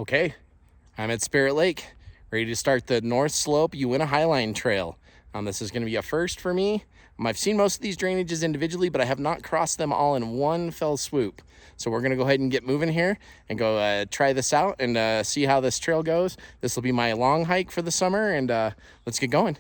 Okay, I'm at Spirit Lake, ready to start the North Slope Uintas Highline Trail. This is going to be a first for me. I've seen most of these drainages individually, but I have not crossed them all in one fell swoop. So we're going to go ahead and get moving here and go try this out and see how this trail goes. This will be my long hike for the summer, and let's get going.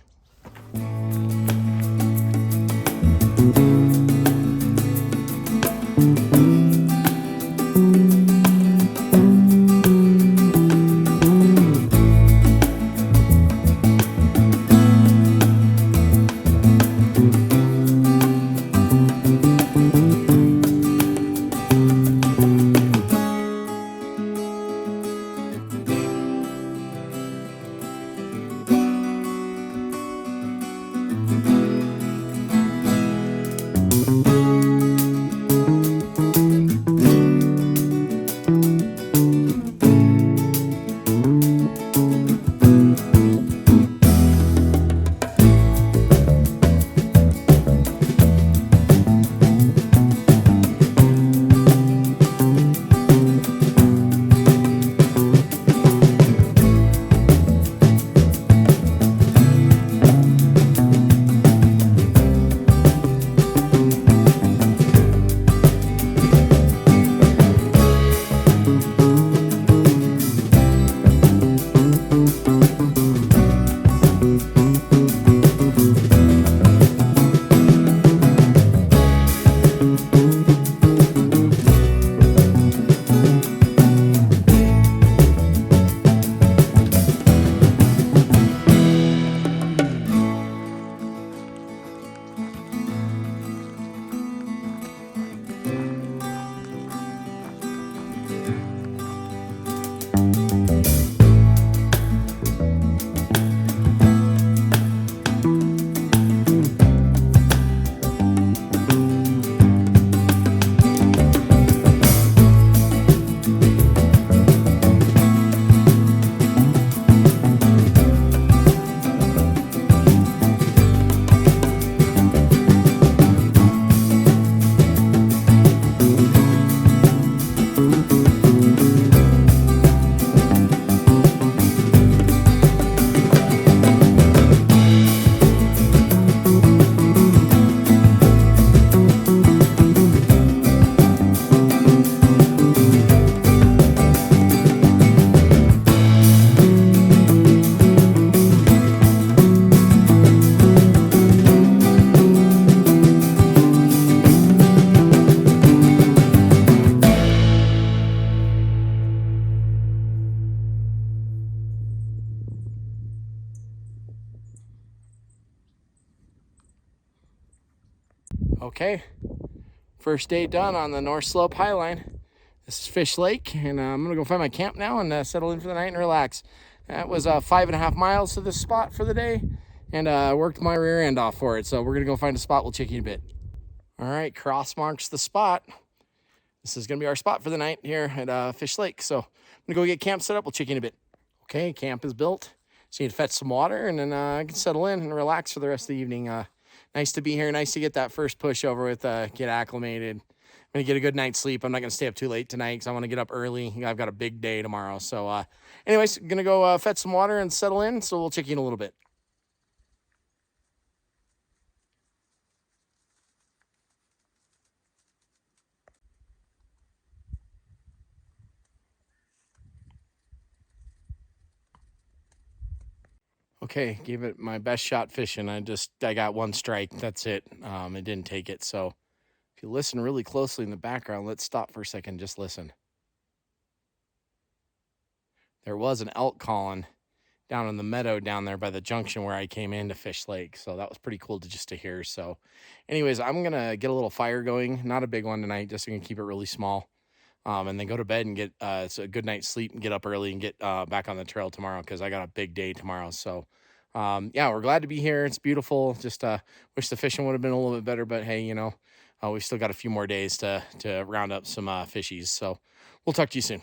Okay, first day done on the North Slope Highline. This is Fish Lake, and I'm gonna go find my camp now and settle in for the night and relax. That was 5.5 miles to this spot for the day, and worked my rear end off for it. So we're gonna go find a spot. We'll check in a bit. All right, cross marks the spot. This is gonna be our spot for the night here at Fish Lake. So I'm gonna go get camp set up. We'll check in a bit. Okay, camp is built. Just need to fetch some water, and then I can settle in and relax for the rest of the evening. Nice to be here. Nice to get that first push over with, get acclimated. I'm going to get a good night's sleep. I'm not going to stay up too late tonight because I want to get up early. I've got a big day tomorrow. So anyways, going to go fetch some water and settle in. So we'll check in a little bit. Okay, gave it my best shot fishing. I got one strike. That's it. It didn't take it. So if you listen really closely in the background, let's stop for a second. Just listen. There was an elk calling down in the meadow down there by the junction where I came into Fish Lake. So that was pretty cool to hear. So anyways, I'm going to get a little fire going. Not a big one tonight. Just going to keep it really small. And then go to bed and get it's a good night's sleep and get up early and get back on the trail tomorrow because I got a big day tomorrow. So yeah, we're glad to be here. It's beautiful. Just wish the fishing would have been a little bit better, but hey, you know, we've still got a few more days to round up some fishies. So we'll talk to you soon.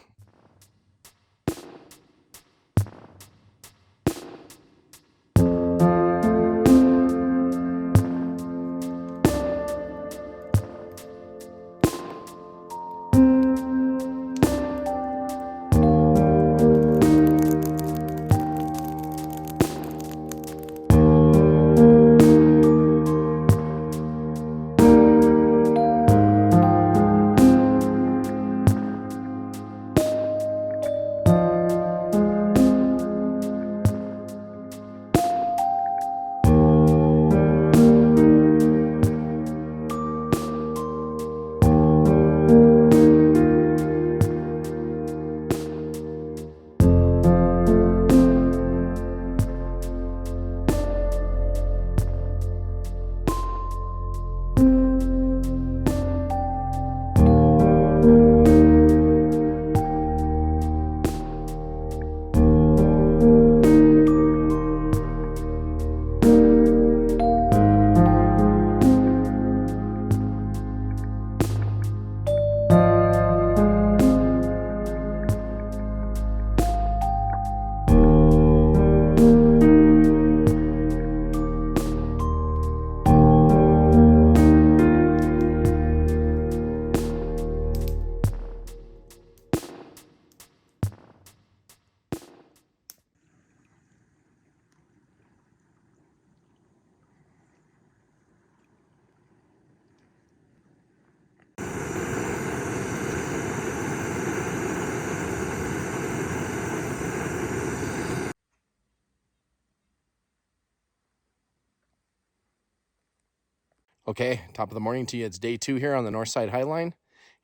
Okay, top of the morning to you. It's day 2 here on the North Side Highline,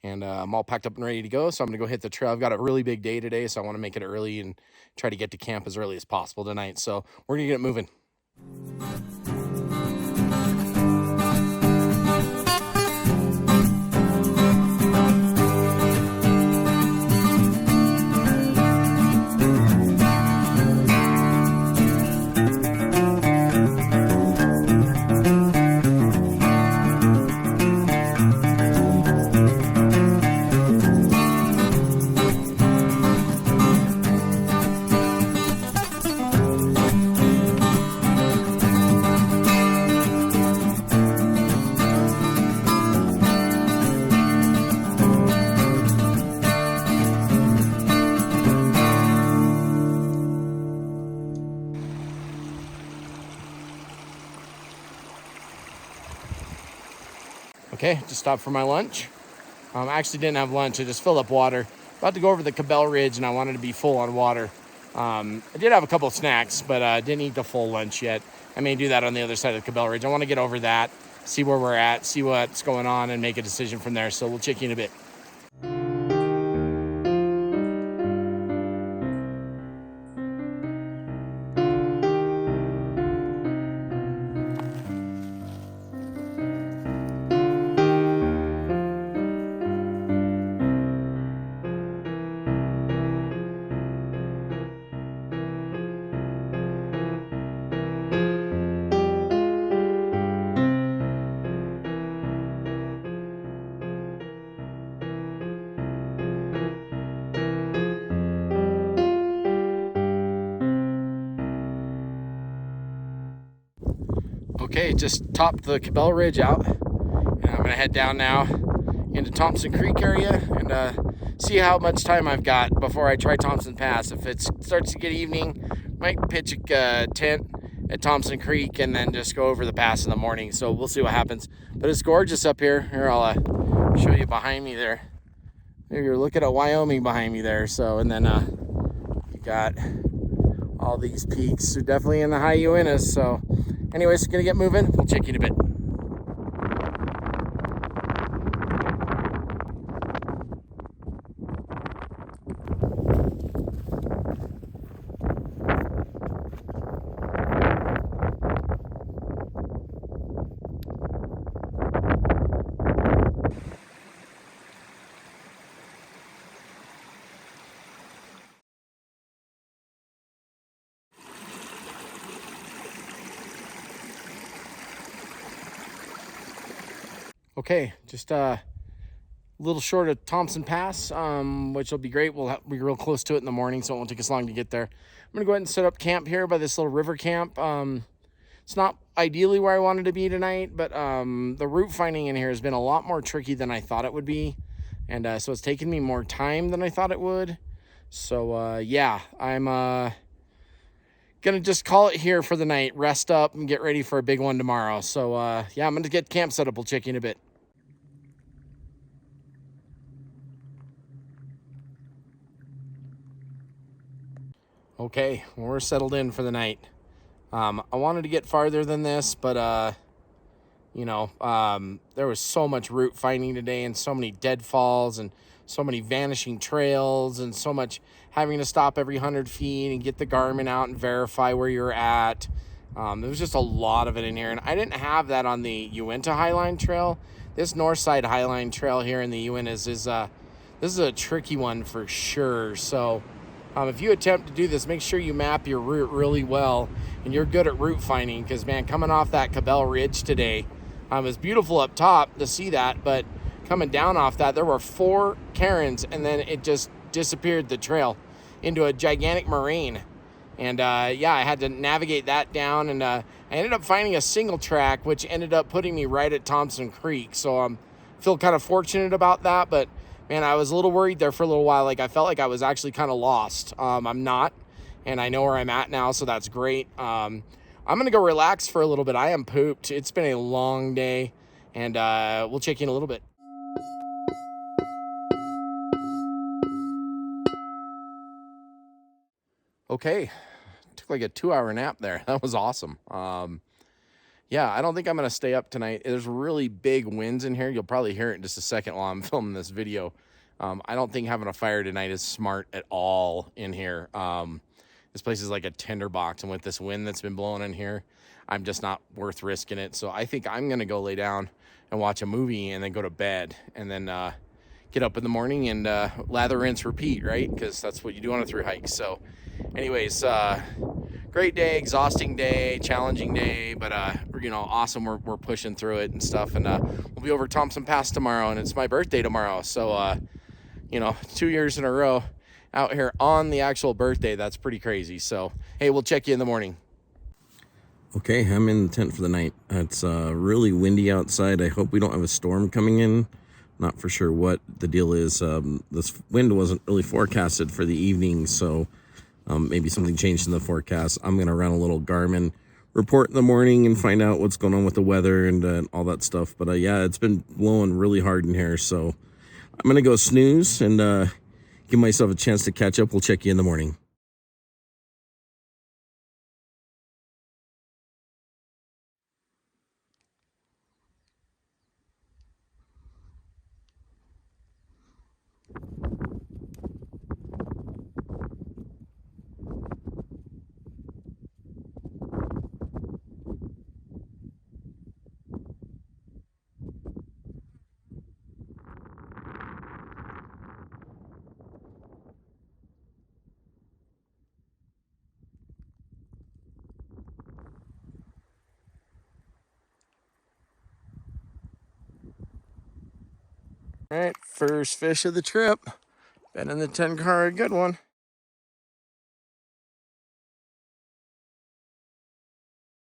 and I'm all packed up and ready to go. So I'm gonna go hit the trail. I've got a really big day today, so I want to make it early and try to get to camp as early as possible tonight. So we're gonna get moving. Okay, just stopped for my lunch. I actually didn't have lunch. I just filled up water. About to go over the Cabel Ridge, and I wanted to be full on water. I did have a couple of snacks, but didn't eat the full lunch yet. I may do that on the other side of the Cabel Ridge. I want to get over that, see where we're at, see what's going on, and make a decision from there. So we'll check you in a bit. Okay, just topped the Cabel Ridge out, and I'm gonna head down now into Thompson Creek area and see how much time I've got before I try Thompson Pass. If it starts to get evening, might pitch a tent at Thompson Creek and then just go over the pass in the morning. So we'll see what happens. But it's gorgeous up here. Here, I'll show you behind me there. There, you're looking at Wyoming behind me there. So, and then you got all these peaks. They're definitely in the High Uintas. So anyways, gonna get moving. We'll check you in a bit. Okay, just a little short of Thompson Pass, which will be great. We'll be real close to it in the morning, so it won't take us long to get there. I'm gonna go ahead and set up camp here by this little river camp. It's not ideally where I wanted to be tonight, but the route finding in here has been a lot more tricky than I thought it would be, and so it's taken me more time than I thought it would. So yeah, I'm gonna just call it here for the night, rest up, and get ready for a big one tomorrow. So yeah, I'm gonna get camp set up. We'll check you in a bit. Okay, we're settled in for the night. I wanted to get farther than this, but you know, there was so much route finding today and so many deadfalls and so many vanishing trails and so much having to stop every 100 feet and get the Garmin out and verify where you're at. There was just a lot of it in here, and I didn't have that on the Uinta Highline Trail. This North Side Highline Trail here in the Uintas is this is a tricky one for sure. So if you attempt to do this, make sure you map your route really well and you're good at route finding, because man, coming off that Cabel Ridge today, it was beautiful up top to see that, but coming down off that, there were 4 cairns and then it just disappeared the trail into a gigantic moraine. And yeah, I had to navigate that down, and I ended up finding a single track, which ended up putting me right at Thompson Creek. So I feel kind of fortunate about that, but man, I was a little worried there for a little while. Like, I felt like I was actually kind of lost. I'm not, and I know where I'm at now, so that's great. I'm gonna go relax for a little bit. I am pooped. It's been a long day, and we'll check in a little bit. Okay, took like a 2-hour nap there. That was awesome. yeah, I don't think I'm going to stay up tonight. There's really big winds in here. You'll probably hear it in just a second while I'm filming this video. I don't think having a fire tonight is smart at all in here. This place is like a tinderbox, and with this wind that's been blowing in here, I'm just not worth risking it. So I think I'm going to go lay down and watch a movie and then go to bed, and then get up in the morning and lather, rinse, repeat, right? Because that's what you do on a thru hike. So anyways, great day, exhausting day, challenging day, but you know, awesome. We're pushing through it and stuff, and we'll be over Thompson Pass tomorrow, and it's my birthday tomorrow. So you know, 2 years in a row out here on the actual birthday. That's pretty crazy. So hey, we'll check you in the morning. Okay, I'm in the tent for the night. It's really windy outside. I hope we don't have a storm coming in. Not for sure what the deal is. This wind wasn't really forecasted for the evening, so maybe something changed in the forecast. I'm going to run a little Garmin report in the morning and find out what's going on with the weather and all that stuff. But yeah, it's been blowing really hard in here, so I'm going to go snooze and give myself a chance to catch up. We'll check you in the morning. All right, first fish of the trip. Been in the 10 car, a good one.